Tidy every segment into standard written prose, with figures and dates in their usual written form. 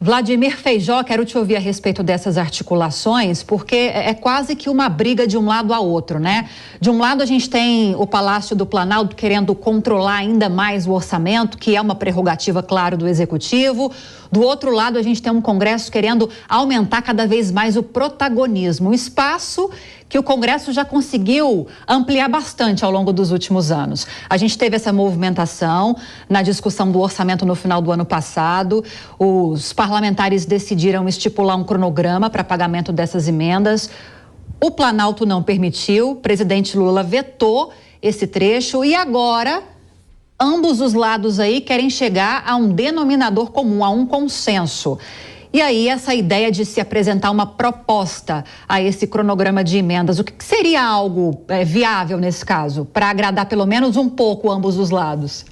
Vladimir Feijó, quero te ouvir a respeito dessas articulações, porque é quase que uma briga de um lado a outro, né? De um lado a gente tem o Palácio do Planalto querendo controlar ainda mais o orçamento, que é uma prerrogativa, claro, do Executivo. Do outro lado a gente tem um Congresso querendo aumentar cada vez mais o protagonismo, o espaço que o Congresso já conseguiu ampliar bastante ao longo dos últimos anos. A gente teve essa movimentação na discussão do orçamento no final do ano passado. Os parlamentares decidiram estipular um cronograma para pagamento dessas emendas. O Planalto não permitiu, o presidente Lula vetou esse trecho e agora ambos os lados aí querem chegar a um denominador comum, a um consenso. E aí essa ideia de se apresentar uma proposta a esse cronograma de emendas, o que seria algo viável nesse caso, para agradar pelo menos um pouco ambos os lados?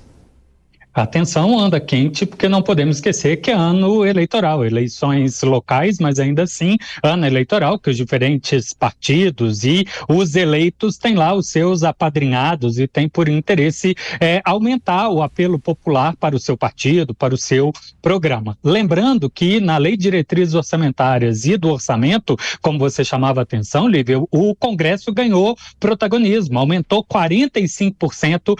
A tensão anda quente porque não podemos esquecer que é ano eleitoral, eleições locais, mas ainda assim ano eleitoral, que os diferentes partidos e os eleitos têm lá os seus apadrinhados e têm por interesse aumentar o apelo popular para o seu partido, para o seu programa. Lembrando que na Lei de Diretrizes Orçamentárias e do Orçamento, como você chamava a atenção, Lívia, o Congresso ganhou protagonismo, aumentou 45%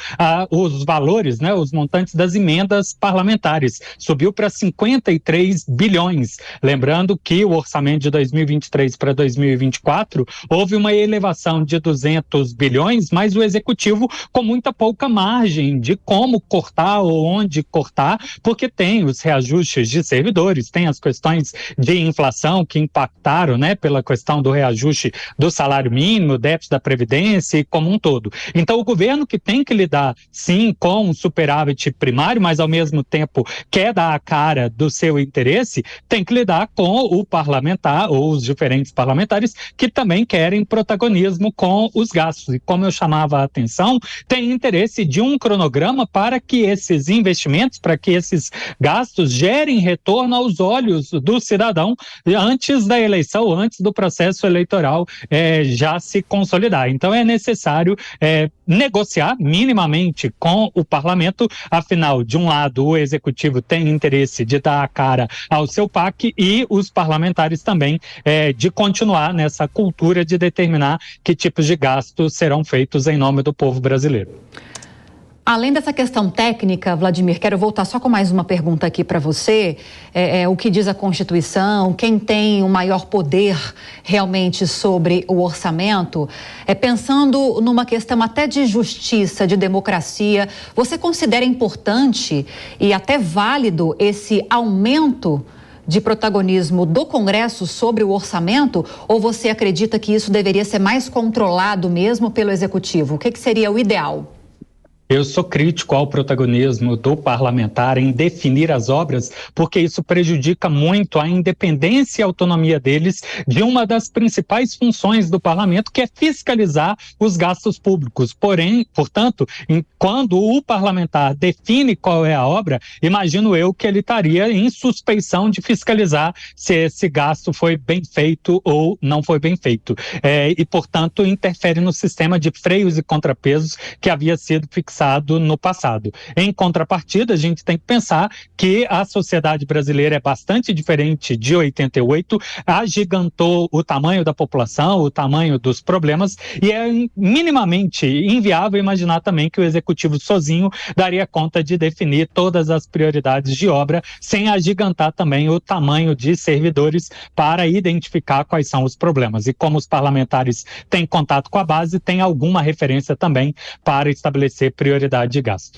os valores, né, os montantes das emendas parlamentares, subiu para 53 bilhões. Lembrando que o orçamento de 2023 para 2024 houve uma elevação de 200 bilhões, mas o executivo com muita pouca margem de como cortar ou onde cortar, porque tem os reajustes de servidores, tem as questões de inflação que impactaram, né, pela questão do reajuste do salário mínimo, déficit da Previdência e como um todo. Então o governo que tem que lidar sim com um superávit primário, mas ao mesmo tempo quer dar a cara do seu interesse, tem que lidar com o parlamentar ou os diferentes parlamentares que também querem protagonismo com os gastos. E como eu chamava a atenção, tem interesse de um cronograma para que esses investimentos, para que esses gastos gerem retorno aos olhos do cidadão antes da eleição, antes do processo eleitoral já se consolidar. Então é necessário negociar minimamente com o parlamento, afinal, de um lado, o executivo tem interesse de dar a cara ao seu PAC e os parlamentares também de continuar nessa cultura de determinar que tipos de gastos serão feitos em nome do povo brasileiro. Além dessa questão técnica, Vladimir, quero voltar só com mais uma pergunta aqui para você. O que diz a Constituição, quem tem o maior poder realmente sobre o orçamento? Pensando numa questão até de justiça, de democracia, você considera importante e até válido esse aumento de protagonismo do Congresso sobre o orçamento, ou você acredita que isso deveria ser mais controlado mesmo pelo Executivo? O que seria o ideal? Eu sou crítico ao protagonismo do parlamentar em definir as obras, porque isso prejudica muito a independência e autonomia deles de uma das principais funções do parlamento, que é fiscalizar os gastos públicos. Porém, portanto, quando o parlamentar define qual é a obra, imagino eu que ele estaria em suspeição de fiscalizar se esse gasto foi bem feito ou não foi bem feito. E, portanto, interfere no sistema de freios e contrapesos que havia sido fixado no passado. Em contrapartida, a gente tem que pensar que a sociedade brasileira é bastante diferente de 88, agigantou o tamanho da população, o tamanho dos problemas, e é minimamente inviável imaginar também que o executivo sozinho daria conta de definir todas as prioridades de obra, sem agigantar também o tamanho de servidores para identificar quais são os problemas. E como os parlamentares têm contato com a base, tem alguma referência também para estabelecer prioridade de gasto.